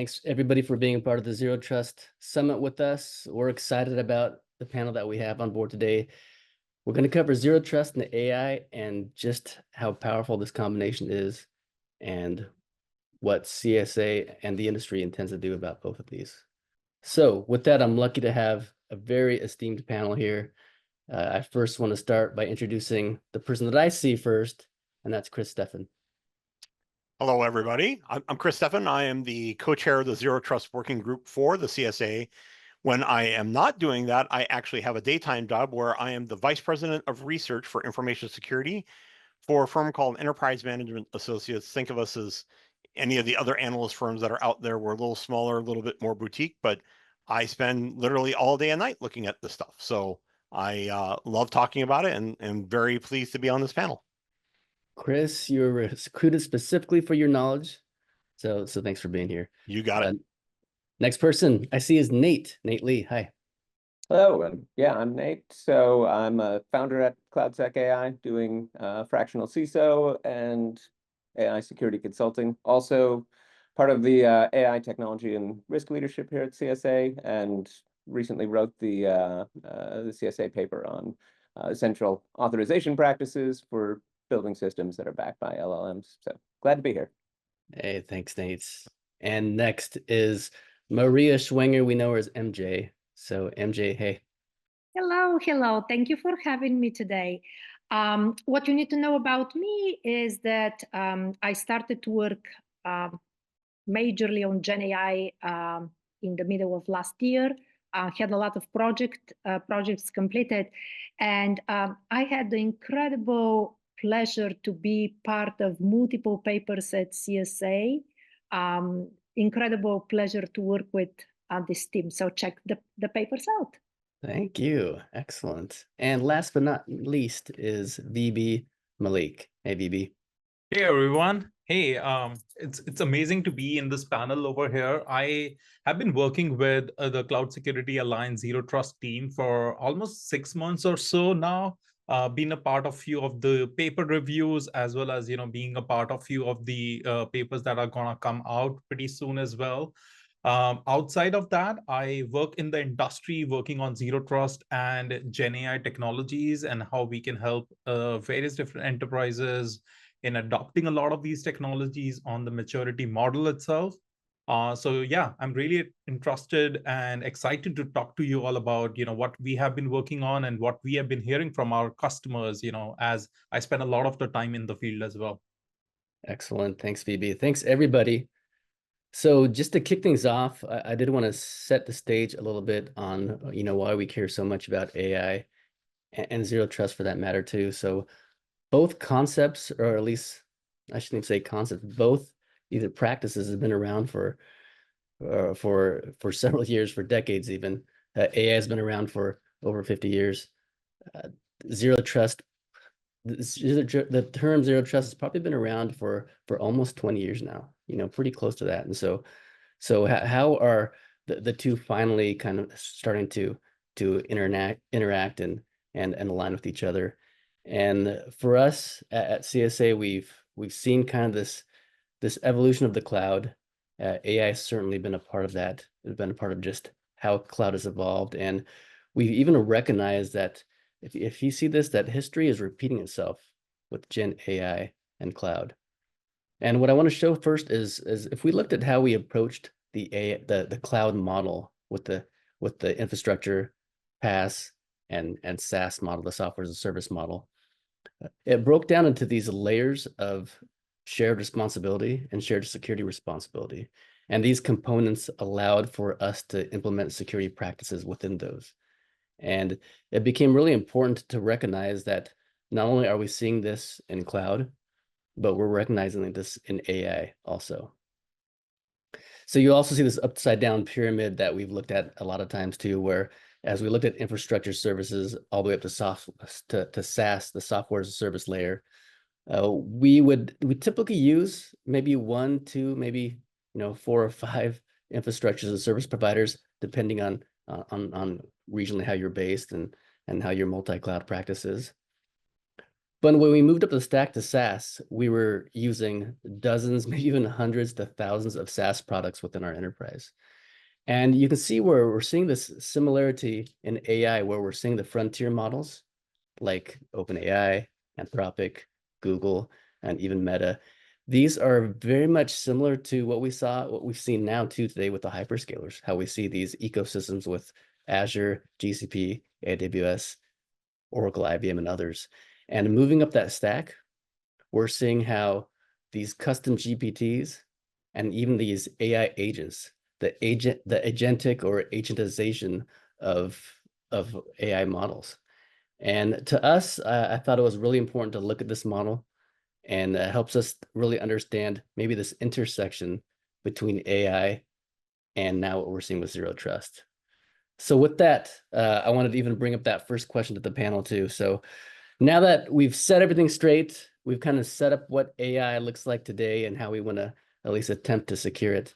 Thanks everybody for being a part of the Zero Trust Summit with us. We're excited about the panel that we have on board today. We're going to cover Zero Trust and AI and just how powerful this combination is and what CSA and the industry intends to do about both of these. So with that, I'm lucky to have a very esteemed panel here. I first want to start by introducing the person that I see first, and that's Chris Steffen. Hello, everybody. I'm Chris Steffen. I am the co-chair of the Zero Trust Working Group for the CSA. When I am not doing that, I actually have a daytime job where I am the Vice President of Research for Information Security for a firm called Enterprise Management Associates. Think of us as any of the other analyst firms that are out there. We're a little smaller, a little bit more boutique, but I spend literally all day and night looking at this stuff. So I love talking about it and am very pleased to be on this panel. Chris, you were recruited specifically for your knowledge. So thanks for being here. You got it. Next person I see is Nate Lee. Hi. Hello, I'm Nate. So I'm a founder at CloudSec AI doing fractional CISO and AI security consulting. Also part of the AI technology and risk leadership here at CSA, and recently wrote the CSA paper on essential authorization practices for building systems that are backed by LLMs. So glad to be here. Hey, thanks, Nate. And next is Maria Schwenger. We know her as MJ. So MJ, hey. Hello. Thank you for having me today. What you need to know about me is that I started to work majorly on Gen AI in the middle of last year. Had a lot of projects completed, and I had the incredible pleasure to be part of multiple papers at CSA. Incredible pleasure to work with this team. So check the papers out. Thank you. Excellent. And last but not least is VB Malik. Hey, VB. Hey, everyone. Hey, it's amazing to be in this panel over here. I have been working with the Cloud Security Alliance Zero Trust team for almost 6 months or so now. Been a part of few of the paper reviews, as well as being a part of few of the papers that are gonna come out pretty soon as well. Outside of that, I work in the industry working on Zero Trust and Gen AI technologies and how we can help various different enterprises in adopting a lot of these technologies on the maturity model itself. So yeah, I'm really interested and excited to talk to you all about what we have been working on and what we have been hearing from our customers, as I spend a lot of the time in the field as well. Excellent. Thanks, VB. Thanks, everybody. So just to kick things off, I did want to set the stage a little bit on why we care so much about AI and Zero Trust for that matter too. So both concepts, or at least I shouldn't even say concepts, both either practices have been around for several years, for decades even. AI has been around for over 50 years. Zero Trust, the term Zero Trust has probably been around for almost 20 years now, pretty close to that. And so how are the two finally kind of starting to interact and align with each other? And for us at CSA, we've seen kind of this evolution of the cloud. AI has certainly been a part of that. It's been a part of just how cloud has evolved. And we've even recognized that if you see this, that history is repeating itself with Gen AI and cloud. And what I want to show first is if we looked at how we approached the cloud model with the infrastructure, PaaS, and SaaS model, the software as a service model, it broke down into these layers of shared responsibility and shared security responsibility. And these components allowed for us to implement security practices within those. And it became really important to recognize that not only are we seeing this in cloud, but we're recognizing this in AI also. So you also see this upside down pyramid that we've looked at a lot of times too, where as we looked at infrastructure services all the way up to SaaS, the software as a service layer, we typically use maybe 1, 2, maybe 4 or 5 infrastructure as a service providers, depending on regionally how you're based and how your multi-cloud practice is. But when we moved up the stack to SaaS, we were using dozens, maybe even hundreds to thousands of SaaS products within our enterprise. And you can see where we're seeing this similarity in AI, where we're seeing the frontier models like OpenAI, Anthropic, Google, and even Meta. These are very much similar to what we've seen now too today with the hyperscalers, how we see these ecosystems with Azure, GCP, AWS, Oracle, IBM, and others. And moving up that stack, we're seeing how these custom GPTs and even these AI agents, the agentic or agentization of AI models. And to us, I thought it was really important to look at this model, and it helps us really understand maybe this intersection between AI and now what we're seeing with Zero Trust. So with that, I wanted to even bring up that first question to the panel too. So now that we've set everything straight, we've kind of set up what AI looks like today and how we want to at least attempt to secure it.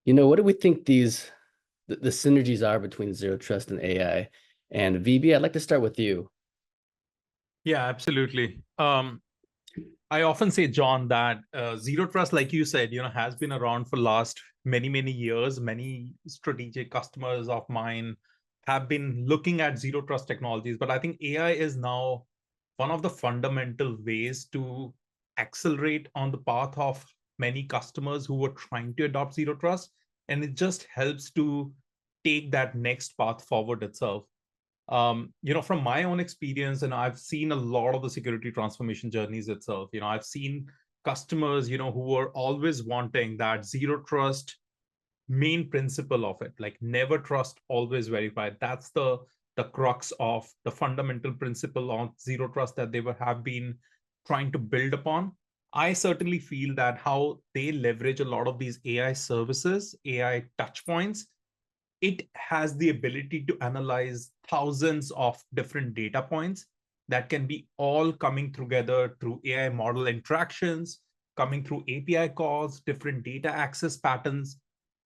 What do we think the synergies are between Zero Trust and AI? And VB, I'd like to start with you. Yeah, absolutely. I often say, John, that Zero Trust, like you said, has been around for last many, many years. Many strategic customers of mine have been looking at Zero Trust technologies, but I think AI is now one of the fundamental ways to accelerate on the path of many customers who were trying to adopt Zero Trust, and it just helps to take that next path forward itself. From my own experience, and I've seen a lot of the security transformation journeys itself. I've seen customers, who were always wanting that Zero Trust main principle of it, like never trust, always verify. That's the crux of the fundamental principle on Zero Trust that they have been trying to build upon. I certainly feel that how they leverage a lot of these AI services, AI touch points, it has the ability to analyze thousands of different data points that can be all coming together through AI model interactions, coming through API calls, different data access patterns.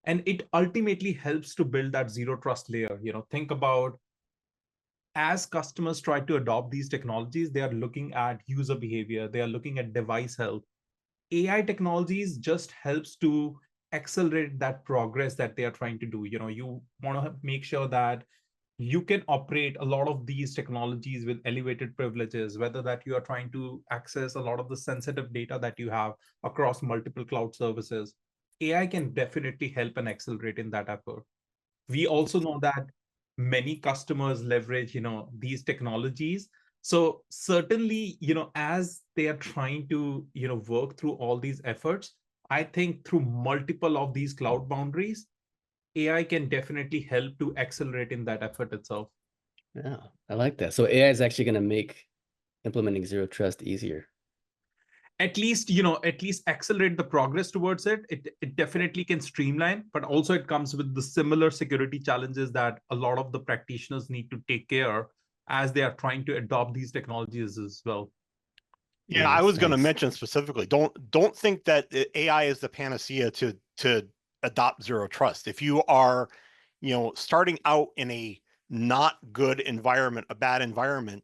And it ultimately helps to build that Zero Trust layer. Think about, as customers try to adopt these technologies, they are looking at user behavior, they are looking at device health. AI technologies just helps to accelerate that progress that they are trying to do. You want to make sure that you can operate a lot of these technologies with elevated privileges, whether that you are trying to access a lot of the sensitive data that you have across multiple cloud services. AI can definitely help and accelerate in that effort. We also know that many customers leverage, these technologies. So certainly, as they are trying to, work through all these efforts, I think through multiple of these cloud boundaries, AI can definitely help to accelerate in that effort itself. Yeah, I like that. So AI is actually going to make implementing Zero Trust easier. At least accelerate the progress towards it. It definitely can streamline, but also it comes with the similar security challenges that a lot of the practitioners need to take care as they are trying to adopt these technologies as well. Yeah, I was going to mention specifically, don't think that AI is the panacea to adopt Zero Trust. If you are, starting out in a not good environment, a bad environment,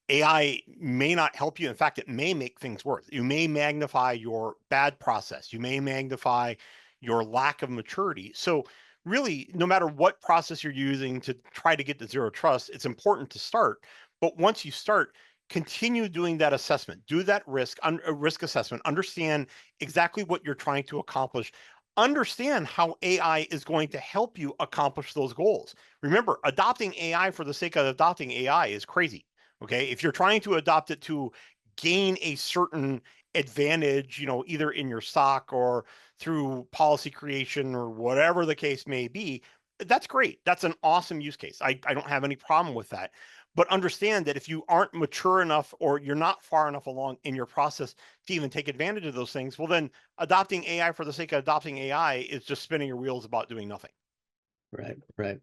AI may not help you. In fact, it may make things worse. You may magnify your bad process. You may magnify your lack of maturity. So really, no matter what process you're using to try to get to Zero Trust, it's important to start. But once you start, continue doing that assessment. Do that risk assessment. Understand exactly what you're trying to accomplish. Understand how AI is going to help you accomplish those goals. Remember, adopting AI for the sake of adopting AI is crazy. Okay, if you're trying to adopt it to gain a certain advantage, either in your SOC or through policy creation or whatever the case may be, that's great. That's an awesome use case. I don't have any problem with that. But understand that if you aren't mature enough or you're not far enough along in your process to even take advantage of those things, well, then adopting AI for the sake of adopting AI is just spinning your wheels about doing nothing. Right.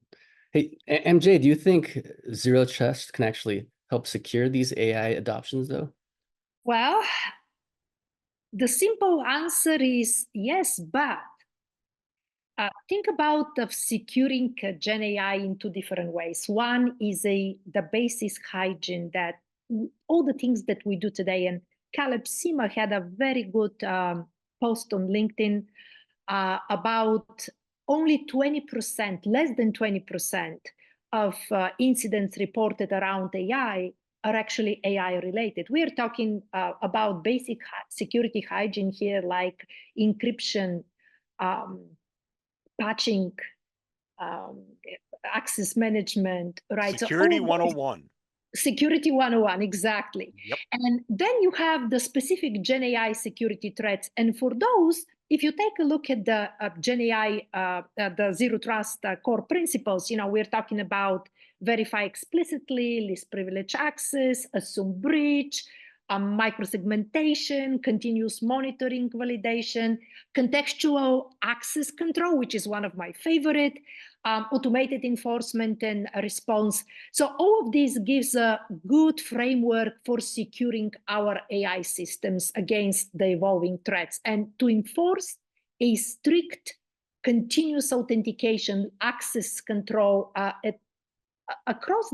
Hey, MJ, do you think Zero Trust can actually help secure these AI adoptions though? Well, the simple answer is yes, but think about securing Gen AI in two different ways. One is the basic hygiene that all the things that we do today. And Caleb Sima had a very good post on LinkedIn about only 20%, less than 20% of incidents reported around AI are actually AI related. We are talking about basic security hygiene here, like encryption, patching, access management, right? Security all of those- 101. Security 101, exactly. Yep. And then you have the specific Gen AI security threats. And for those, if you take a look at the Gen AI, the Zero Trust core principles, we're talking about verify explicitly, least privilege access, assume breach, microsegmentation, continuous monitoring validation, contextual access control, which is one of my favorite, automated enforcement and response. So all of this gives a good framework for securing our AI systems against the evolving threats and to enforce a strict continuous authentication access control across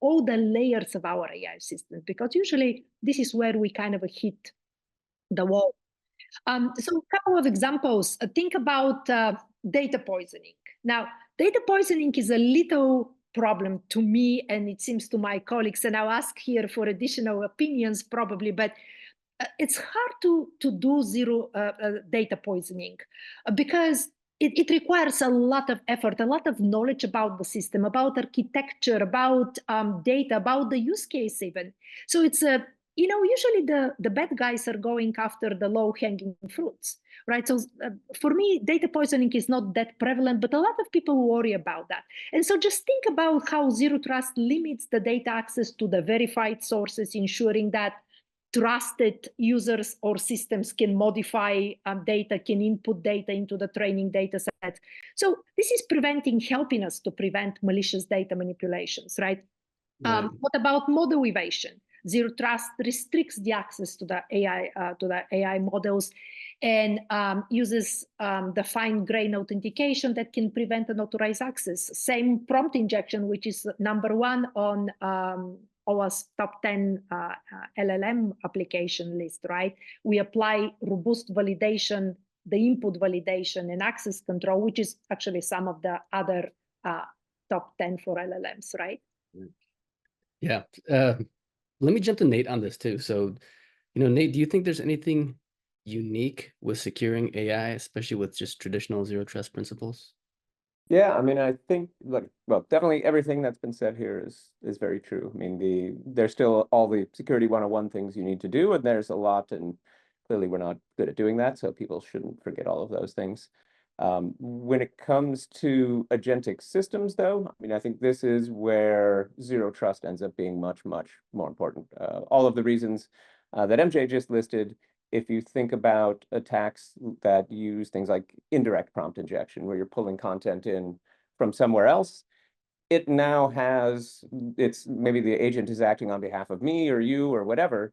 all the layers of our AI systems, because usually this is where we kind of hit the wall. So a couple of examples. Think about data poisoning. Now, data poisoning is a little problem to me, and it seems to my colleagues, and I'll ask here for additional opinions probably, but it's hard to do zero data poisoning because it requires a lot of effort, a lot of knowledge about the system, about architecture, about data, about the use case even. So it's usually the bad guys are going after the low-hanging fruits, right? So for me, data poisoning is not that prevalent, but a lot of people worry about that. And so just think about how Zero Trust limits the data access to the verified sources, ensuring that trusted users or systems can modify data, can input data into the training data set. So this is helping us to prevent malicious data manipulations, right? Right. What about model evasion? Zero Trust restricts the access to the AI models and uses the fine-grained authentication that can prevent unauthorized access. Same prompt injection, which is number one on OWASP top 10 LLM application list, right? We apply robust validation, the input validation and access control, which is actually some of the other top 10 for LLMs, right? Yeah. Let me jump to Nate on this too. So, Nate, do you think there's anything unique with securing AI, especially with just traditional zero trust principles? Yeah, I mean, I think definitely everything that's been said here is very true. I mean, there's still all the security 101 things you need to do, and there's a lot, and clearly we're not good at doing that, so people shouldn't forget all of those things. When it comes to agentic systems, though, I mean, I think this is where Zero Trust ends up being much, much more important. All of the reasons that MJ just listed. If you think about attacks that use things like indirect prompt injection, where you're pulling content in from somewhere else, it now it's maybe the agent is acting on behalf of me or you or whatever.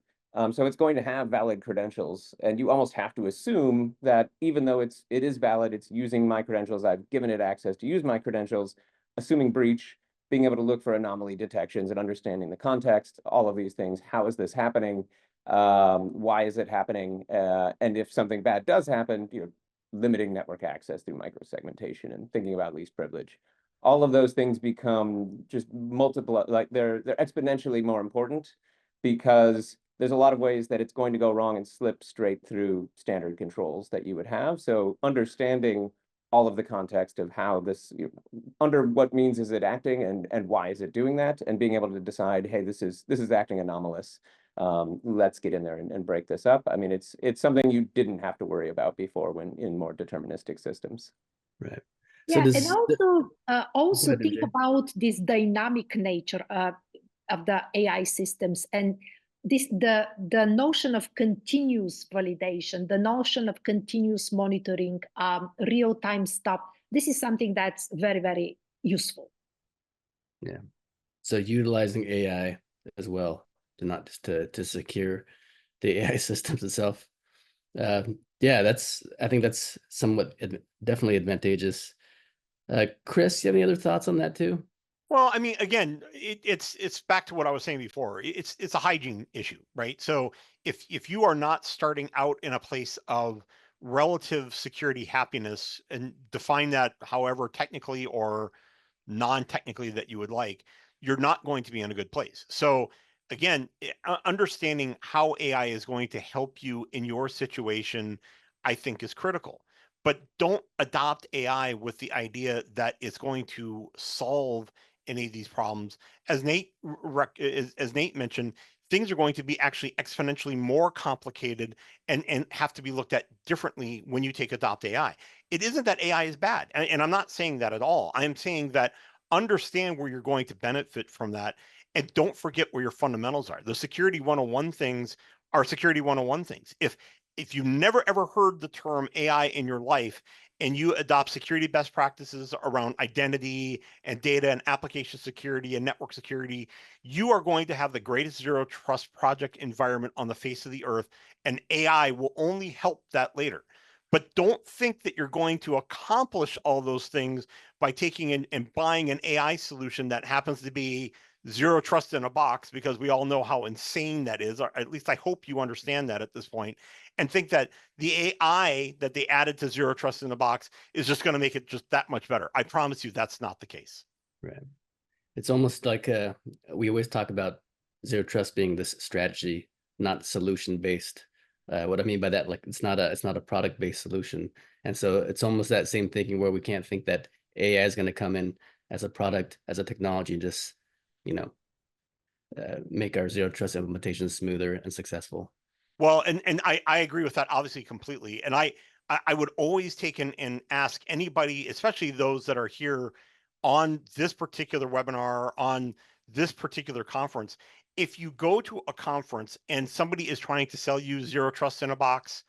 So it's going to have valid credentials, and you almost have to assume that even though it is valid, it's using my credentials, I've given it access to use my credentials, assuming breach, being able to look for anomaly detections and understanding the context, all of these things. How is this happening? Why is it happening? And if something bad does happen, limiting network access through microsegmentation and thinking about least privilege. All of those things become just multiple, like they're exponentially more important because there's a lot of ways that it's going to go wrong and slip straight through standard controls that you would have. So understanding all of the context of how this, under what means is it acting and why is it doing that, and being able to decide, hey, this is acting anomalous. Let's get in there and break this up. I mean, it's something you didn't have to worry about before when in more deterministic systems. Right. Yeah, So and also ahead, think MJ. about this dynamic nature of the AI systems and the notion of continuous validation, the notion of continuous monitoring, real-time stop. This is something that's very, very useful. Yeah. So utilizing AI as well to not just to secure the AI systems itself. Yeah, I think that's somewhat definitely advantageous. Chris, you have any other thoughts on that too? Well, I mean, again, it's back to what I was saying before. It's a hygiene issue, right? So if you are not starting out in a place of relative security happiness, and define that however technically or non-technically that you would like, you're not going to be in a good place. So again, understanding how AI is going to help you in your situation, I think is critical. But don't adopt AI with the idea that it's going to solve any of these problems. As as Nate mentioned, things are going to be actually exponentially more complicated and have to be looked at differently when you take adopt AI. It isn't that AI is bad, and I'm not saying that at all. I'm saying that understand where you're going to benefit from that, and don't forget where your fundamentals are. The security 101 things are security 101 things. If you've never ever heard the term AI in your life, and you adopt security best practices around identity and data and application security and network security, you are going to have the greatest zero trust project environment on the face of the earth, and AI will only help that later. But don't think that you're going to accomplish all those things by taking in and buying an AI solution that happens to be zero trust in a box, because we all know how insane that is, or at least I hope you understand that at this point, and think that the AI that they added to zero trust in a box is just going to make it just that much better. I promise you that's not the case. Right. It's almost like we always talk about zero trust being this strategy, not solution based. What I mean by that, like it's not a product based solution, and so it's almost that same thinking where we can't think that AI is going to come in as a product, as a technology, and just make our zero trust implementation smoother and successful. Well, and I agree with that obviously completely. And I would always take and ask anybody, especially those that are here on this particular webinar, on this particular conference, if you go to a conference and somebody is trying to sell you zero trust in a box,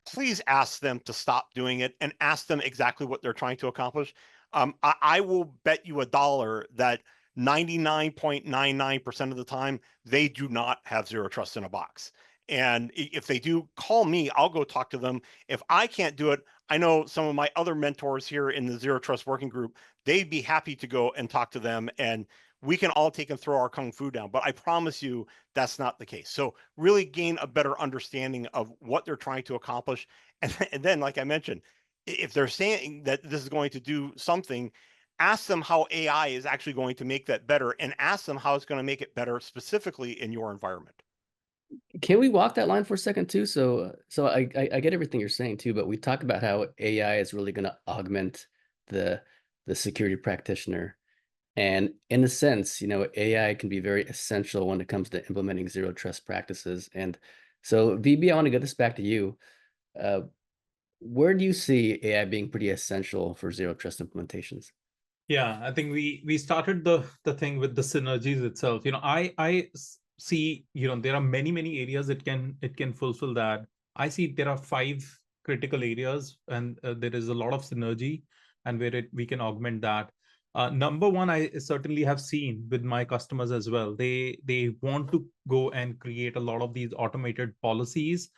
please ask them to stop doing it and ask them exactly what they're trying to accomplish. I will bet you $1 that 99.99% of the time, they do not have zero trust in a box. And if they do, call me, I'll go talk to them. If I can't do it, I know some of my other mentors here in the Zero Trust Working Group, they'd be happy to go and talk to them, and we can all take and throw our kung fu down. But I promise you, that's not the case. So really gain a better understanding of what they're trying to accomplish. And then, like I mentioned, if they're saying that this is going to do something, ask them how AI is actually going to make that better, and ask them how it's going to make it better specifically in your environment. Can we walk that line for a second too? So I get everything you're saying too, but we talk about how AI is really going to augment the security practitioner. And in a sense, AI can be very essential when it comes to implementing zero trust practices. And so VB, I want to get this back to you. Where do you see AI being pretty essential for zero trust implementations? Yeah, I think we started the thing with the synergies itself. I see, there are many areas it can fulfill that. I see there are 5 critical areas, and there is a lot of synergy, and where we can augment that. Number one, I certainly have seen with my customers as well. They want to go and create a lot of these automated policies.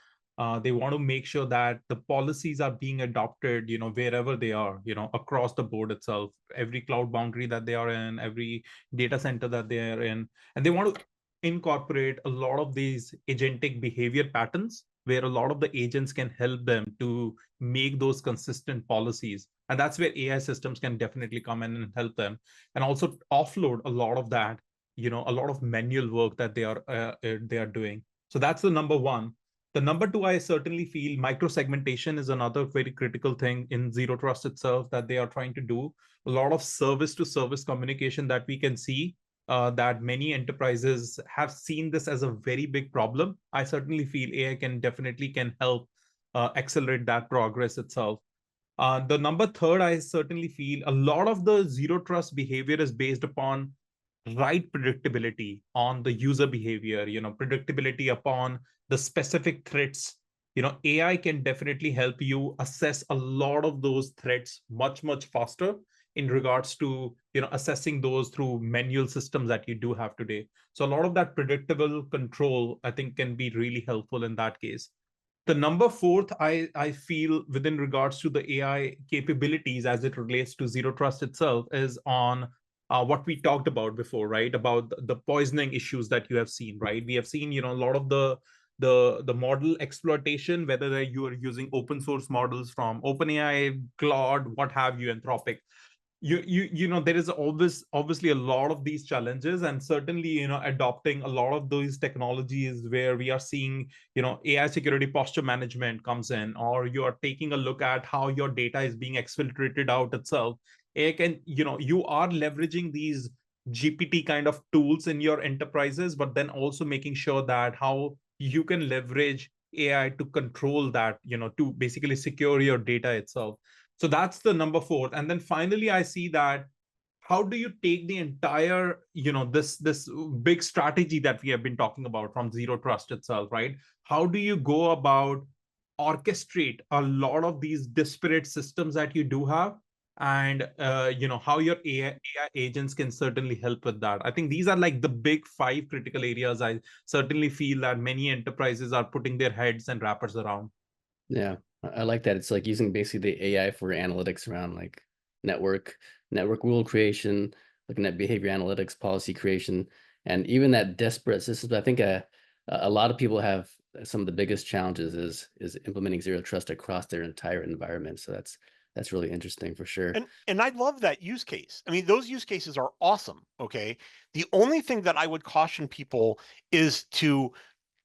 They want to make sure that the policies are being adopted, wherever they are, across the board itself, every cloud boundary that they are in, every data center that they are in. And they want to incorporate a lot of these agentic behavior patterns, where a lot of the agents can help them to make those consistent policies. And that's where AI systems can definitely come in and help them, and also offload a lot of that, a lot of manual work that they are doing. So that's the number one. The number two, I certainly feel micro-segmentation is another very critical thing in Zero Trust itself that they are trying to do. A lot of service-to-service communication that we can see, that many enterprises have seen this as a very big problem. I certainly feel AI can help accelerate that progress itself. The number third, I certainly feel a lot of the Zero Trust behavior is based upon right predictability on the user behavior, predictability upon the specific threats. AI can definitely help you assess a lot of those threats much faster in regards to assessing those through manual systems that you do have today. So a lot of that predictable control, I think, can be really helpful in that case. The number fourth, I feel, within regards to the AI capabilities as it relates to Zero Trust itself, is on what we talked about before, right? About the poisoning issues that you have seen, right? We have seen, a lot of the model exploitation, whether you are using open source models from OpenAI, Claude, what have you, Anthropic. There is obviously a lot of these challenges, and certainly adopting a lot of those technologies where we are seeing AI security posture management comes in, or you are taking a look at how your data is being exfiltrated out itself. AI can, you are leveraging these GPT kind of tools in your enterprises, but then also making sure that how you can leverage AI to control that, to basically secure your data itself. So that's the number 4. And then finally, I see that how do you take the entire, this big strategy that we have been talking about from Zero Trust itself, right? How do you go about orchestrate a lot of these disparate systems that you do have? And how your AI agents can certainly help with that. I think these are like the big 5 critical areas I certainly feel that many enterprises are putting their heads and wrappers around. Yeah, I like that. It's like using basically the AI for analytics around like network rule creation, looking at behavior analytics, policy creation, and even that disparate systems. I think a lot of people have some of the biggest challenges is implementing Zero Trust across their entire environment. So that's really interesting for sure. And I love that use case. I mean, those use cases are awesome. Okay. The only thing that I would caution people is to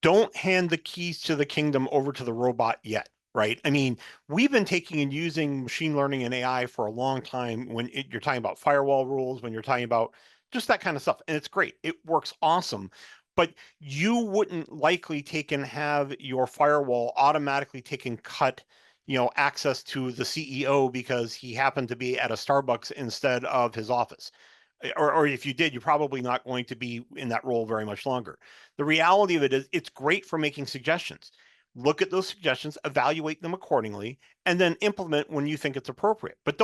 don't hand the keys to the kingdom over to the robot yet. Right. I mean, we've been taking and using machine learning and AI for a long time when you're talking about firewall rules, when you're talking about just that kind of stuff. And it's great. It works awesome. But you wouldn't likely take and have your firewall automatically take and cut access to the CEO because he happened to be at a Starbucks instead of his office. Or if you did, you're probably not going to be in that role very much longer. The reality of it is it's great for making suggestions. Look at those suggestions, evaluate them accordingly, and then implement when you think it's appropriate. But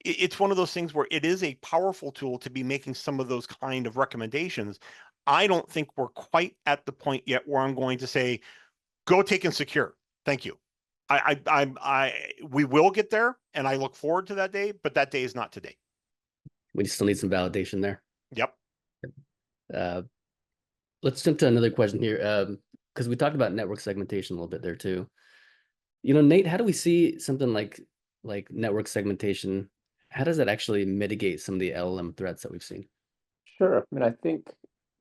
it's one of those things where it is a powerful tool to be making some of those kind of recommendations. I don't think we're quite at the point yet where I'm going to say, go take and secure. Thank you. We will get there, and I look forward to that day, but that day is not today. We still need some validation there. Yep. Let's jump to another question here, because we talked about network segmentation a little bit there too. Nate, how do we see something like network segmentation? How does that actually mitigate some of the LLM threats that we've seen? Sure. I mean, I think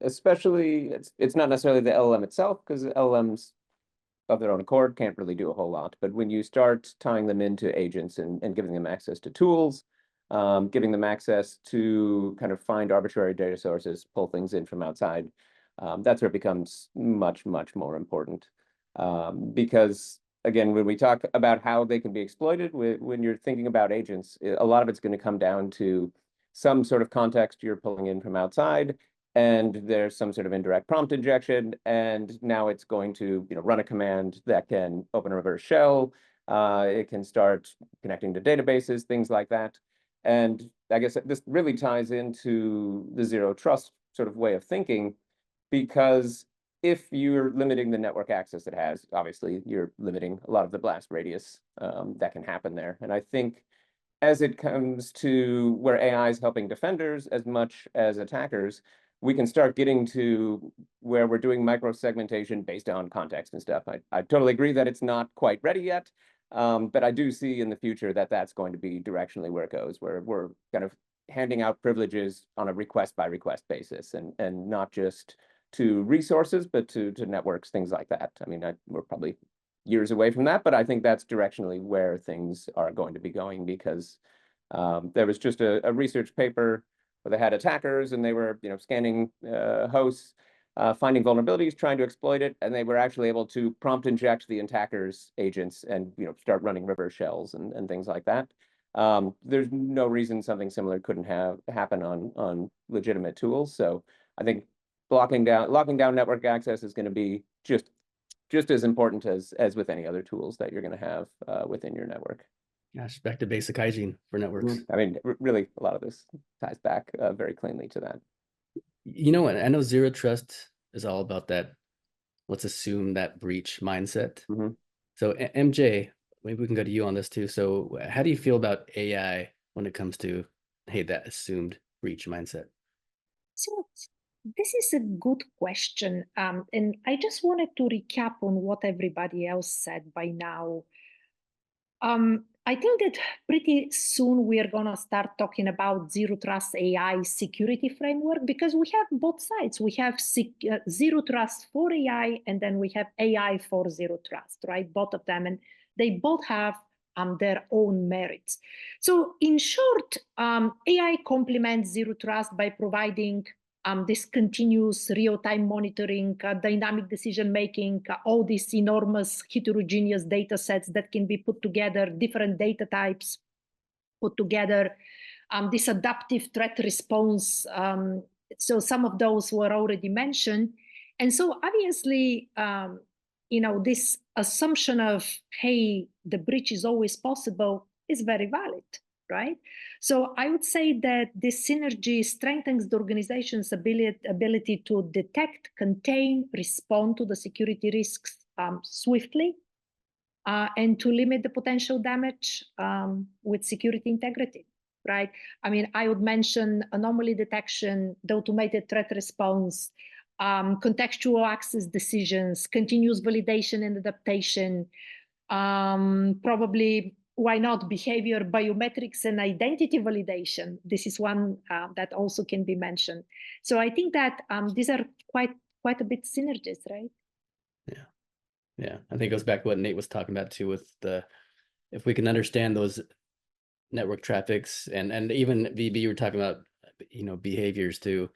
especially it's not necessarily the LLM itself, because LLMs of their own accord can't really do a whole lot. But when you start tying them into agents and giving them access to tools, giving them access to kind of find arbitrary data sources, pull things in from outside, that's where it becomes much, much more important. Because again, when we talk about how they can be exploited, when you're thinking about agents, a lot of it's going to come down to some sort of context you're pulling in from outside, and there's some sort of indirect prompt injection, and now it's going to run a command that can open a reverse shell. It can start connecting to databases, things like that. And I guess this really ties into the Zero Trust sort of way of thinking, because if you're limiting the network access it has, obviously you're limiting a lot of the blast radius that can happen there. And I think as it comes to where AI is helping defenders as much as attackers, we can start getting to where we're doing micro-segmentation based on context and stuff. I totally agree that it's not quite ready yet, but I do see in the future that that's going to be directionally where it goes, where we're kind of handing out privileges on a request-by-request basis, and not just to resources, but to networks, things like that. I mean, we're probably years away from that, but I think that's directionally where things are going to be going, because there was just a research paper where they had attackers and they were scanning hosts, finding vulnerabilities, trying to exploit it, and they were actually able to prompt inject the attackers' agents and start running reverse shells and things like that. There's no reason something similar couldn't happen on legitimate tools. So I think locking down network access is going to be just as important as with any other tools that you're going to have within your network. Gosh, back to basic hygiene for networks. I mean, really, a lot of this ties back very cleanly to that. I know Zero Trust is all about that. Let's assume that breach mindset. Mm-hmm. So MJ, maybe we can go to you on this too. So how do you feel about AI when it comes to, hey, that assumed breach mindset? So this is a good question. And I just wanted to recap on what everybody else said by now. I think that pretty soon we are going to start talking about Zero Trust AI security framework, because we have both sides. We have Zero Trust for AI, and then we have AI for Zero Trust, right? Both of them, and they both have their own merits. So in short, AI complements Zero Trust by providing this continuous real-time monitoring, dynamic decision-making, all these enormous heterogeneous data sets that can be put together, different data types put together, this adaptive threat response. So some of those were already mentioned. And so obviously, this assumption of, hey, the breach is always possible is very valid, right? So I would say that this synergy strengthens the organization's ability to detect, contain, respond to the security risks swiftly, and to limit the potential damage with security integrity, right? I mean, I would mention anomaly detection, the automated threat response, contextual access decisions, continuous validation and adaptation, probably, why not, behavior biometrics and identity validation. This is one that also can be mentioned. So I think that these are quite a bit synergies, right? Yeah, I think it goes back to what Nate was talking about too, with if we can understand those network traffics, and even VB, you were talking about, behaviors too.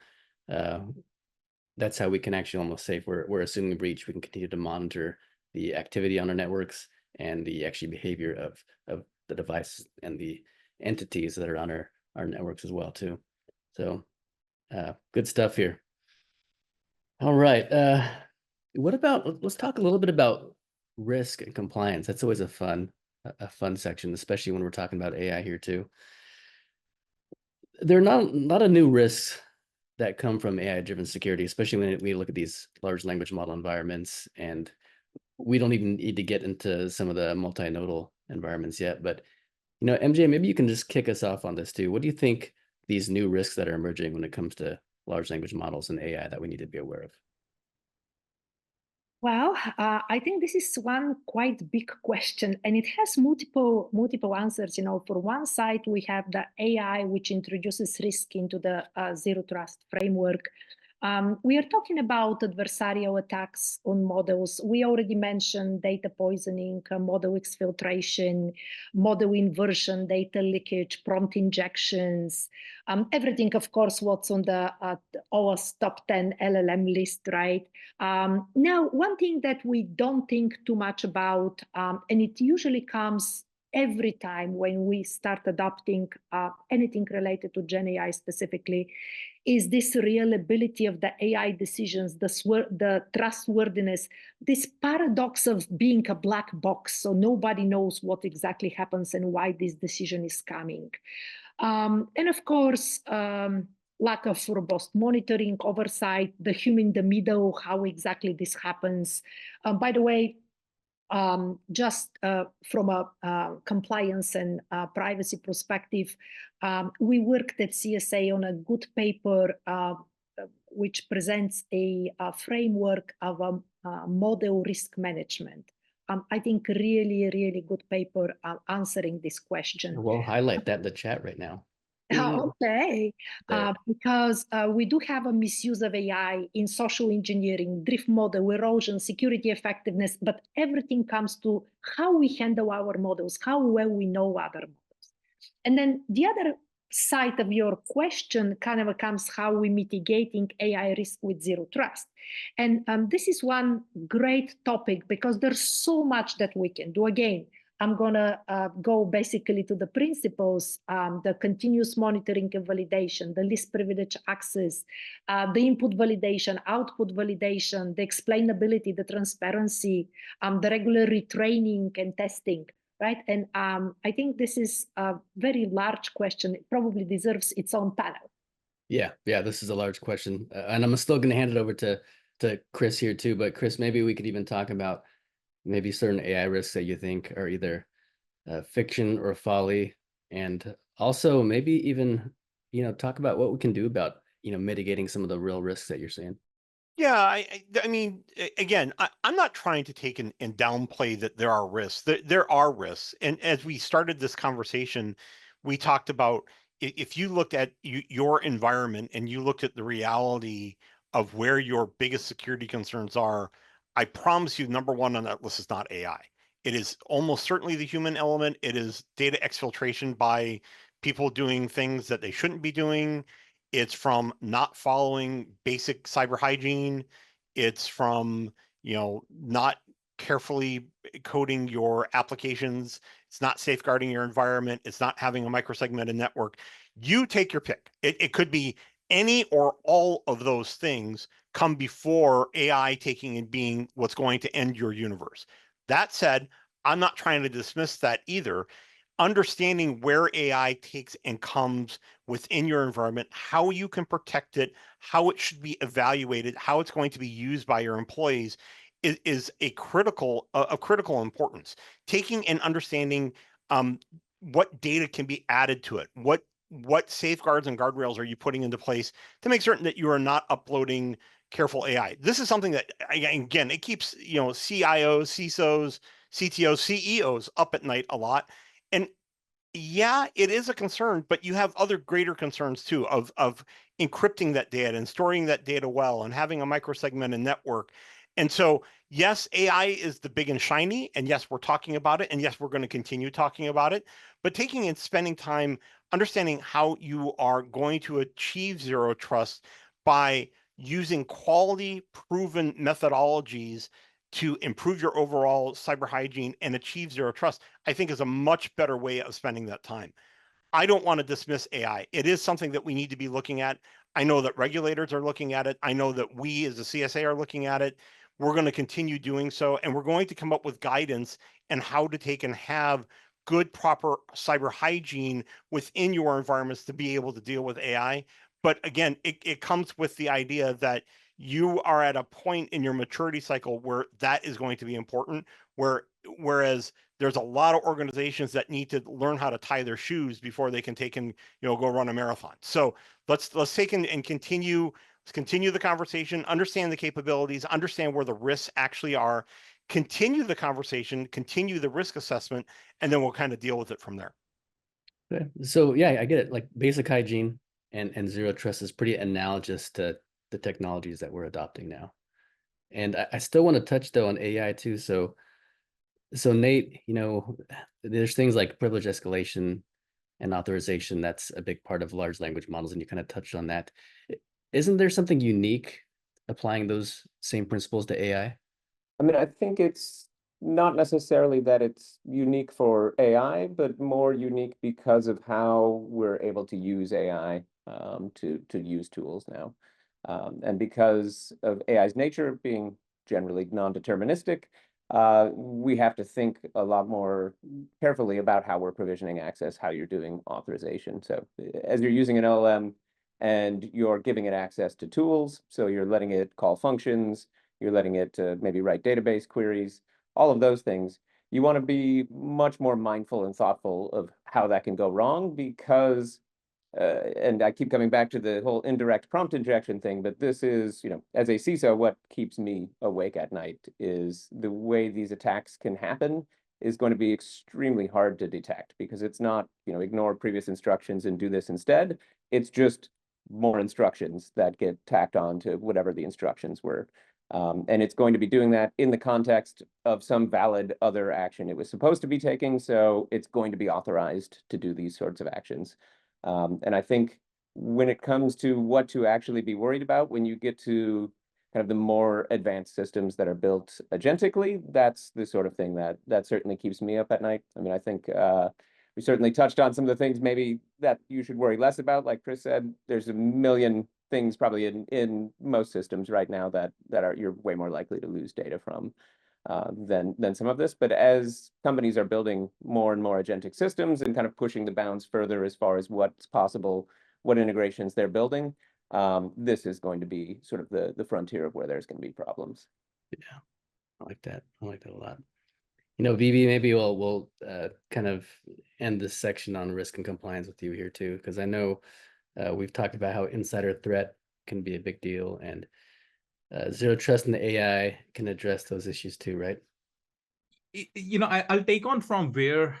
That's how we can actually almost say, if we're assuming a breach, we can continue to monitor the activity on our networks and the actual behavior of the device and the entities that are on our networks as well too. So good stuff here. All right. What about, let's talk a little bit about risk and compliance. That's always a fun section, especially when we're talking about AI here too. There are not a lot of new risks that come from AI-driven security, especially when we look at these large language model environments, and we don't even need to get into some of the multinodal environments yet. But, MJ, maybe you can just kick us off on this too. What do you think these new risks that are emerging when it comes to large language models and AI that we need to be aware of? Well, I think this is one quite big question, and it has multiple answers. For one side, we have the AI, which introduces risk into the Zero Trust framework. We are talking about adversarial attacks on models. We already mentioned data poisoning, model exfiltration, model inversion, data leakage, prompt injections, everything, of course, what's on the OWASP top 10 LLM list, right? Now, one thing that we don't think too much about, and it usually comes every time when we start adopting anything related to Gen AI specifically, is this reliability of the AI decisions, the trustworthiness, this paradox of being a black box, so nobody knows what exactly happens and why this decision is coming. And of course, lack of robust monitoring, oversight, the human in the middle, how exactly this happens. By the way, just from a compliance and privacy perspective, we worked at CSA on a good paper which presents a framework of model risk management. I think really, really good paper answering this question. We'll highlight that in the chat right now. Okay, because we do have a misuse of AI in social engineering, drift model, erosion, security effectiveness, but everything comes to how we handle our models, how well we know other models. And then the other side of your question kind of comes how we mitigating AI risk with Zero Trust. And this is one great topic because there's so much that we can do. Again, I'm going to go basically to the principles, the continuous monitoring and validation, the least privilege access, the input validation, output validation, the explainability, the transparency, the regular retraining and testing, right? And I think this is a very large question. It probably deserves its own panel. Yeah, this is a large question. And I'm still going to hand it over to Chris here too. But Chris, maybe we could even talk about maybe certain AI risks that you think are either fiction or folly, and also maybe even, talk about what we can do about, mitigating some of the real risks that you're seeing. Yeah, I mean, again, I'm not trying to take and downplay that there are risks. There are risks. And as we started this conversation, we talked about if you looked at your environment and you looked at the reality of where your biggest security concerns are, I promise you, number one on that list is not AI. It is almost certainly the human element. It is data exfiltration by people doing things that they shouldn't be doing. It's from not following basic cyber hygiene. It's from, not carefully coding your applications. It's not safeguarding your environment. It's not having a microsegmented network. You take your pick. It could be any or all of those things come before AI taking and being what's going to end your universe. That said, I'm not trying to dismiss that either. Understanding where AI takes and comes within your environment, how you can protect it, how it should be evaluated, how it's going to be used by your employees is a critical of critical importance. Taking and understanding what data can be added to it, what safeguards and guardrails are you putting into place to make certain that you are not uploading careful AI. This is something that, again, it keeps CIOs, CISOs, CTOs, CEOs up at night a lot. And yeah, it is a concern, but you have other greater concerns too of encrypting that data and storing that data well and having a microsegmented network. And so, yes, AI is the big and shiny, and yes, we're talking about it, and yes, we're going to continue talking about it. But taking and spending time understanding how you are going to achieve zero trust by using quality, proven methodologies to improve your overall cyber hygiene and achieve zero trust, I think is a much better way of spending that time. I don't want to dismiss AI. It is something that we need to be looking at. I know that regulators are looking at it. I know that we as a CSA are looking at it. We're going to continue doing so, and we're going to come up with guidance and how to take and have good, proper cyber hygiene within your environments to be able to deal with AI. But again, it comes with the idea that you are at a point in your maturity cycle where that is going to be important, whereas there's a lot of organizations that need to learn how to tie their shoes before they can take and go run a marathon. So let's take and continue the conversation, understand the capabilities, understand where the risks actually are, continue the conversation, continue the risk assessment, and then we'll kind of deal with it from there. Okay. So yeah, I get it. Like basic hygiene and zero trust is pretty analogous to the technologies that we're adopting now. And I still want to touch though on AI too. So Nate, there's things like privilege escalation and authorization. That's a big part of large language models, and you kind of touched on that. Isn't there something unique applying those same principles to AI? I mean, I think it's not necessarily that it's unique for AI, but more unique because of how we're able to use AI to use tools now. And because of AI's nature being generally non-deterministic, we have to think a lot more carefully about how we're provisioning access, how you're doing authorization. So as you're using an LLM and you're giving it access to tools, so you're letting it call functions, you're letting it maybe write database queries, all of those things, you want to be much more mindful and thoughtful of how that can go wrong because and I keep coming back to the whole indirect prompt injection thing, but this is, as a CISO, what keeps me awake at night is the way these attacks can happen is going to be extremely hard to detect because it's not, ignore previous instructions and do this instead. It's just more instructions that get tacked on to whatever the instructions were. And it's going to be doing that in the context of some valid other action it was supposed to be taking. So it's going to be authorized to do these sorts of actions. And I think when it comes to what to actually be worried about, when you get to kind of the more advanced systems that are built agentically, that's the sort of thing that certainly keeps me up at night. I mean, I think we certainly touched on some of the things maybe that you should worry less about. Like Chris said, there's a million things probably in most systems right now that are you're way more likely to lose data from than some of this. But as companies are building more and more agentic systems and kind of pushing the bounds further as far as what's possible, what integrations they're building, this is going to be sort of the frontier of where there's going to be problems. Yeah, I like that. I like that a lot. Vivi, maybe we'll kind of end this section on risk and compliance with you here too, because I know We've talked about how insider threat can be a big deal, and zero trust in the AI can address those issues too, right? I'll take on from where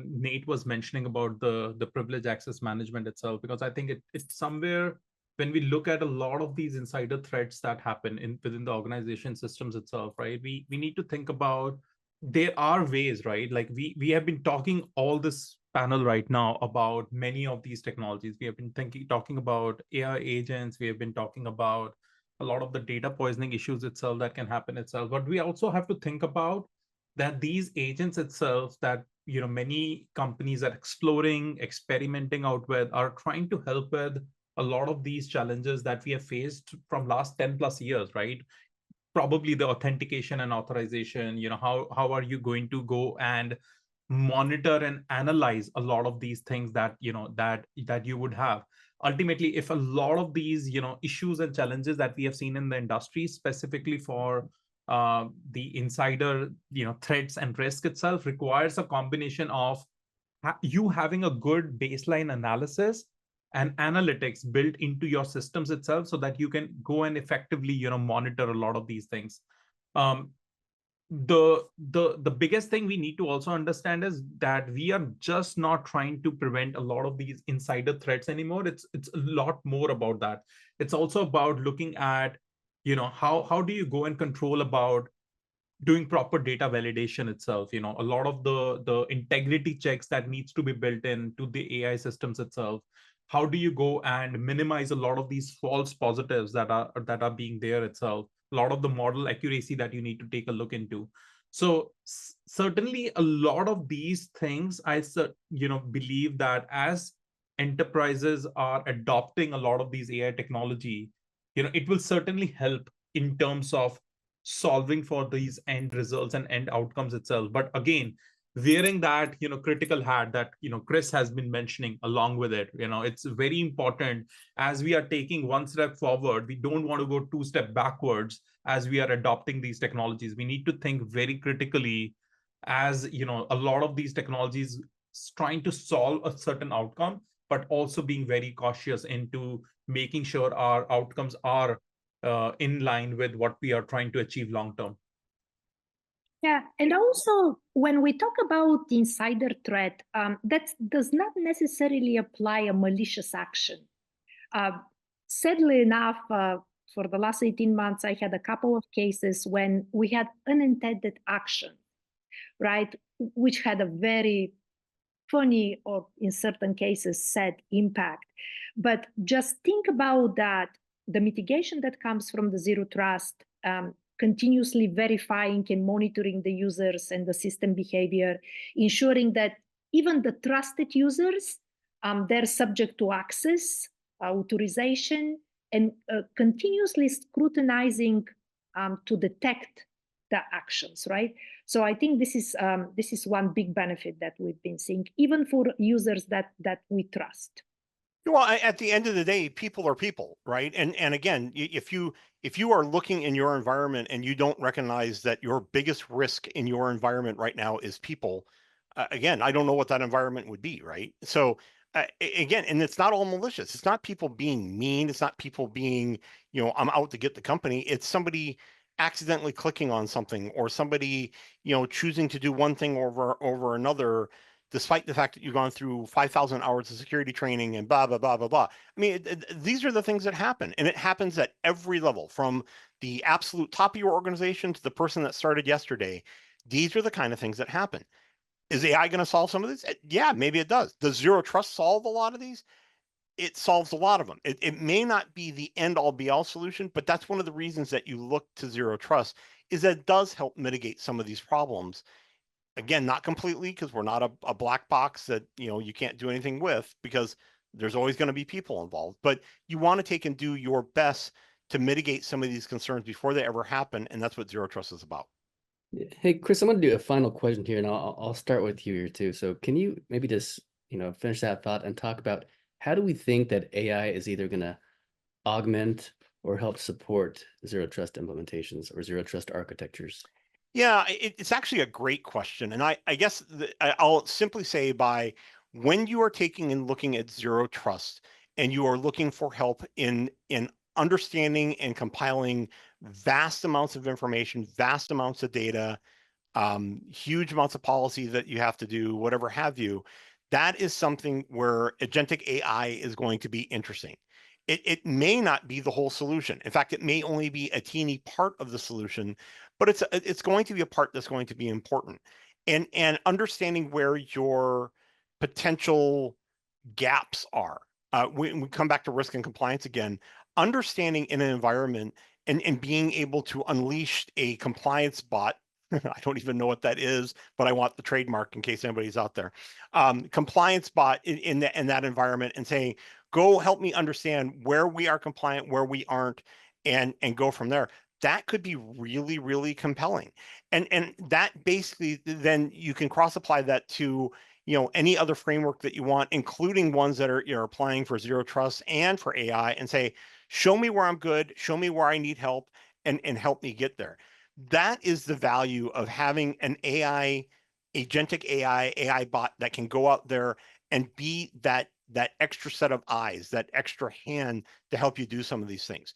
Nate was mentioning about the privilege access management itself, because I think it's somewhere when we look at a lot of these insider threats that happen within the organization systems itself, right? We need to think about there are ways, right? Like we have been talking all this panel right now about many of these technologies. We have been talking about AI agents. We have been talking about a lot of the data poisoning issues itself that can happen itself. But we also have to think about that these agents itself that many companies are exploring, experimenting out with, are trying to help with a lot of these challenges that we have faced from last 10 plus years, right? Probably the authentication and authorization, how are you going to go and monitor and analyze a lot of these things that that you would have ultimately, if a lot of these issues and challenges that we have seen in the industry, specifically for the insider threats and risk itself, requires a combination of you having a good baseline analysis and analytics built into your systems itself, so that you can go and effectively monitor a lot of these things. The biggest thing we need to also understand is that we are just not trying to prevent a lot of these insider threats anymore. It's a lot more about that. It's also about looking at how do you go and control about doing proper data validation itself. A lot of the integrity checks that needs to be built into the AI systems itself. How do you go and minimize a lot of these false positives that are being there itself? A lot of the model accuracy that you need to take a look into. So certainly a lot of these things, I believe that as enterprises are adopting a lot of these AI technology, it will certainly help in terms of solving for these end results and end outcomes itself. But again, wearing that critical hat that Chris has been mentioning along with it, it's very important. As we are taking one step forward, we don't want to go two steps backwards as we are adopting these technologies. We need to think very critically, as a lot of these technologies trying to solve a certain outcome, but also being very cautious into making sure our outcomes are in line with what we are trying to achieve long term. Yeah, and also when we talk about insider threat, that does not necessarily apply a malicious action. Sadly enough, for the last 18 months, I had a couple of cases when we had unintended action, right, which had a very funny, or in certain cases, sad impact. But just think about that, the mitigation that comes from the zero trust, continuously verifying and monitoring the users and the system behavior, ensuring that even the trusted users, they're subject to access, authorization, and continuously scrutinizing to detect the actions, right? So I think this is one big benefit that we've been seeing, even for users that we trust. Well, at the end of the day, people are people, right? And again, if you are looking in your environment and you don't recognize that your biggest risk in your environment right now is people, again, I don't know what that environment would be, right? So again, and it's not all malicious. It's not people being mean. It's not people being, I'm out to get the company. It's somebody accidentally clicking on something, or somebody, choosing to do one thing over another, despite the fact that you've gone through 5,000 hours of security training and blah, blah, blah, blah, blah. I mean, these are the things that happen, and it happens at every level, from the absolute top of your organization to the person that started yesterday. These are the kind of things that happen. Is AI going to solve some of this? Yeah, maybe it does. Does zero trust solve a lot of these? It solves a lot of them. It may not be the end all be all solution, but that's one of the reasons that you look to zero trust, is that it does help mitigate some of these problems. Again, not completely, because we're not a black box that you can't do anything with, because there's always going to be people involved. But you want to take and do your best to mitigate some of these concerns before they ever happen, and that's what zero trust is about. Hey, Chris, I'm going to do a final question here, and I'll start with you here too. So can you maybe just finish that thought and talk about how do we think that AI is either going to augment or help support zero trust implementations or zero trust architectures? Yeah, it's actually a great question. And I guess I'll simply say, by when you are taking and looking at zero trust and you are looking for help in understanding and compiling vast amounts of information, vast amounts of data, huge amounts of policy that you have to do, whatever have you, that is something where agentic AI is going to be interesting. It may not be the whole solution. In fact, it may only be a teeny part of the solution, but it's going to be a part that's going to be important. And understanding where your potential gaps are. When we come back to risk and compliance again, understanding in an environment and being able to unleash a compliance bot. I don't even know what that is, but I want the trademark in case anybody's out there. Compliance bot in that environment and saying, go help me understand where we are compliant, where we aren't, and go from there. That could be really, really compelling. And that basically, then you can cross apply that to, you know, any other framework that you want, including ones that are, you're applying for zero trust and for AI, and say, show me where I'm good, show me where I need help, and help me get there. That is the value of having an AI, agentic AI bot that can go out there and be that extra set of eyes, that extra hand to help you do some of these things.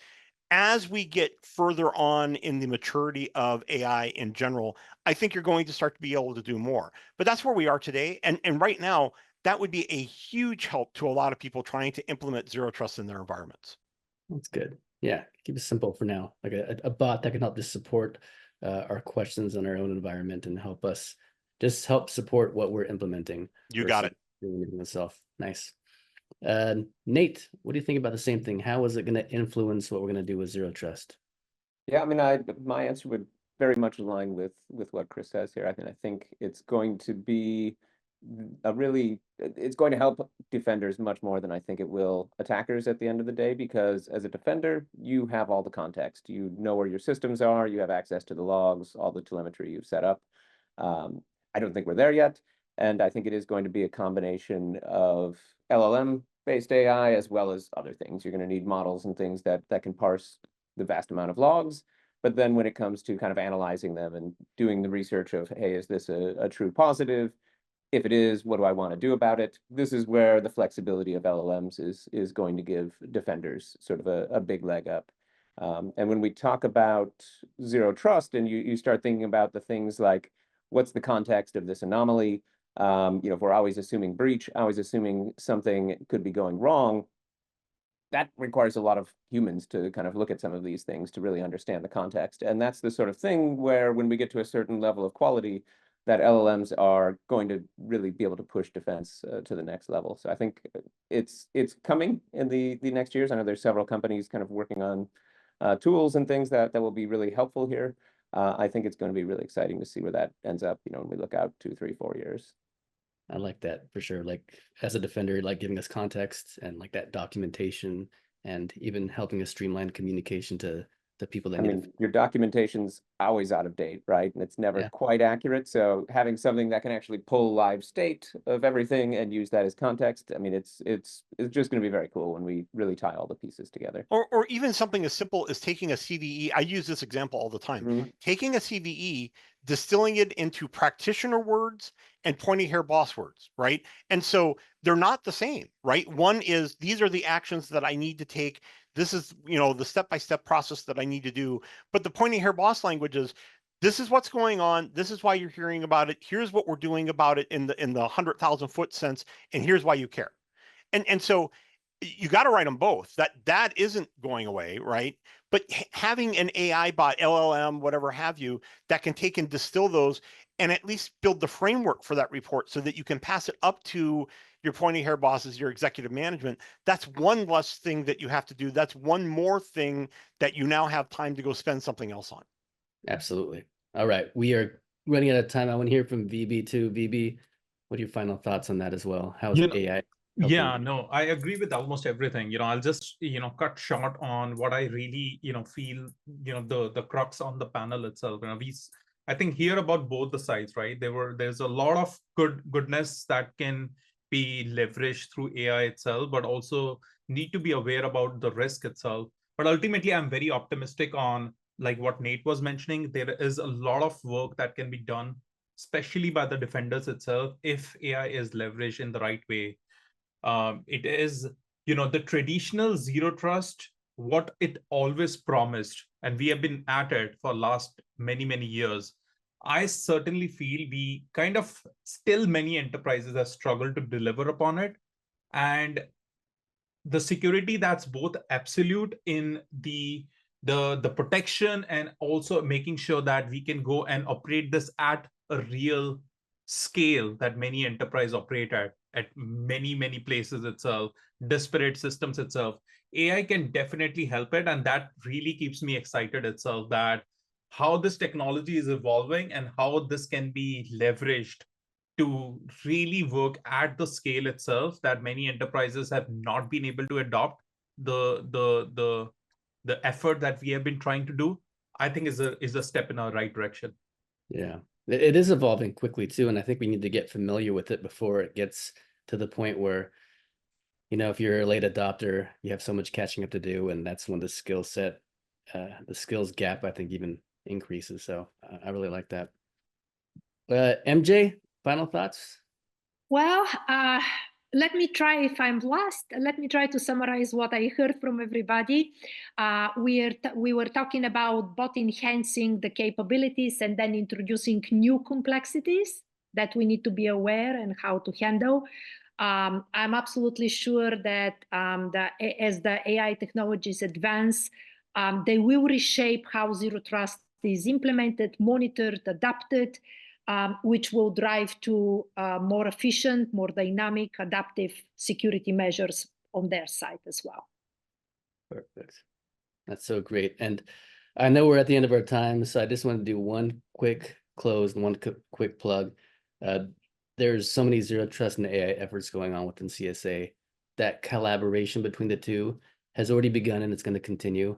As we get further on in the maturity of AI in general, I think you're going to start to be able to do more. But that's where we are today. And right now, that would be a huge help to a lot of people trying to implement zero trust in their environments. That's good. Yeah, keep it simple for now, like a bot that can help just support our questions on our own environment and help us just help support what we're implementing. You got it. Doing it myself. Nice. Nate, what do you think about the same thing? How is it going to influence what we're going to do with zero trust? Yeah, I mean, my answer would very much align with what Chris says here. I mean, I think it's going to be it's going to help defenders much more than I think it will attackers at the end of the day, because as a defender, you have all the context. You know where your systems are, you have access to the logs, all the telemetry you've set up. I don't think we're there yet. And I think it is going to be a combination of LLM-based AI as well as other things. You're going to need models and things that can parse the vast amount of logs. But then when it comes to kind of analyzing them and doing the research of, hey, is this a true positive? If it is, what do I want to do about it? This is where the flexibility of LLMs is going to give defenders sort of a big leg up. And when we talk about zero trust and you start thinking about the things like, what's the context of this anomaly? If we're always assuming breach, always assuming something could be going wrong, that requires a lot of humans to kind of look at some of these things to really understand the context. And that's the sort of thing where when we get to a certain level of quality, that LLMs are going to really be able to push defense to the next level. So I think it's coming in the next years. I know there's several companies kind of working on tools and things that will be really helpful here. I think it's going to be really exciting to see where that ends up, when we look out 2, 3, 4 years. I like that for sure. Like as a defender, like giving us context and like that documentation and even helping us streamline communication to the people that I mean, your documentation's always out of date, right? And it's never quite accurate. So having something that can actually pull live state of everything and use that as context, I mean, it's just going to be very cool when we really tie all the pieces together. Or even something as simple as taking a CVE. I use this example all the time. Mm-hmm. Taking a CVE, distilling it into practitioner words and pointy hair boss words, right? And so they're not the same, right? One is, these are the actions that I need to take. This is, the step-by-step process that I need to do. But the pointy hair boss language is, this is what's going on. This is why you're hearing about it. Here's what we're doing about it in the 100,000 foot sense. And here's why you care. And so you got to write them both. That isn't going away, right? But having an AI bot, LLM, whatever have you, that can take and distill those and at least build the framework for that report so that you can pass it up to your pointy hair bosses, your executive management. That's one less thing that you have to do. That's one more thing that you now have time to go spend something else on. Absolutely. All right. We are running out of time. I want to hear from VB too. VB, what are your final thoughts on that as well? How's AI? Yeah, no, I agree with almost everything. I'll just, cut short on what I really, feel, the crux on the panel itself. I think hear about both the sides, right? There's a lot of goodness that can be leveraged through AI itself, but also need to be aware about the risk itself. But ultimately, I'm very optimistic on like what Nate was mentioning. There is a lot of work that can be done, especially by the defenders itself, if AI is leveraged in the right way. It is the traditional zero trust, what it always promised, and we have been at it for last many, many years. I certainly feel we kind of still many enterprises have struggled to deliver upon it. And the security that's both absolute in the protection and also making sure that we can go and operate this at a real scale that many enterprise operate at many places itself, disparate systems itself. AI can definitely help it, and that really keeps me excited itself, that how this technology is evolving and how this can be leveraged to really work at the scale itself that many enterprises have not been able to adopt the effort that we have been trying to do. I think is a step in our right direction. Yeah, it is evolving quickly too, and I think we need to get familiar with it before it gets to the point where, if you're a late adopter, you have so much catching up to do, and that's when the skills gap, I think, even increases. So I really like that. MJ, final thoughts? Well, let me try, if I'm last, let me try to summarize what I heard from everybody. We were talking about both enhancing the capabilities and then introducing new complexities that we need to be aware and how to handle. I'm absolutely sure that as the AI technologies advance, they will reshape how Zero Trust is implemented, monitored, adapted, which will drive to more efficient, more dynamic, adaptive security measures on their side as well. Perfect. That's so great. And I know we're at the end of our time, so I just want to do one quick close and one quick plug. There's so many Zero Trust and AI efforts going on within CSA. That collaboration between the two has already begun, and it's going to continue.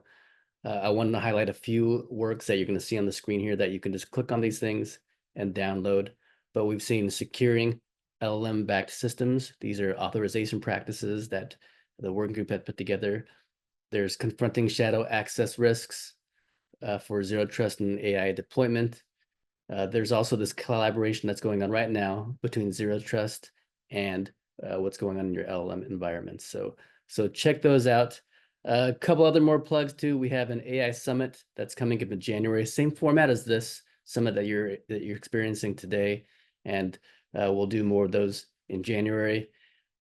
I wanted to highlight a few works that you're going to see on the screen here that you can just click on these things and download. But we've seen securing LLM-backed systems. These are authorization practices that the working group had put together. There's confronting shadow access risks for Zero Trust and AI deployment. There's also this collaboration that's going on right now between Zero Trust and what's going on in your LLM environment. So check those out. A couple other more plugs too. We have an AI summit that's coming up in January. Same format as this summit that you're experiencing today, and we'll do more of those in January.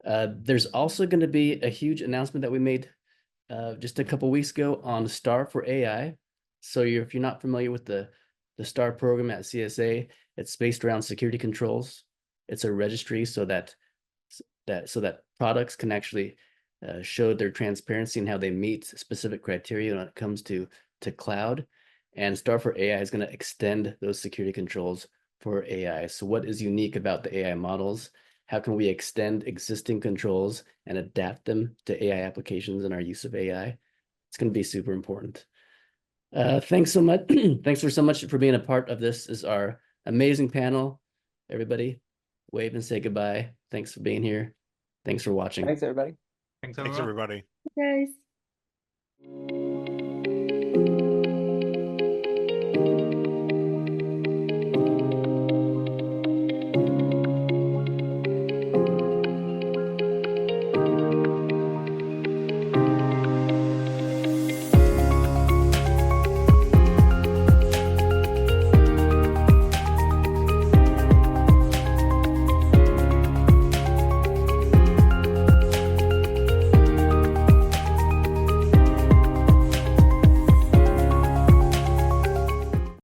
There's also going to be a huge announcement that we made just a couple weeks ago on STAR for AI. So if you're not familiar with the STAR program at CSA, it's based around security controls. It's a registry so that products can actually show their transparency and how they meet specific criteria when it comes to cloud. And STAR for AI is going to extend those security controls for AI. So what is unique about the AI models? How can we extend existing controls and adapt them to AI applications and our use of AI? It's going to be super important. Thanks so much. Thanks so much for being a part of this. This is our amazing panel. Everybody, wave and say goodbye. Thanks for being here. Thanks for watching. Thanks, everybody. Thanks, Thanks, everyone. everybody. Guys.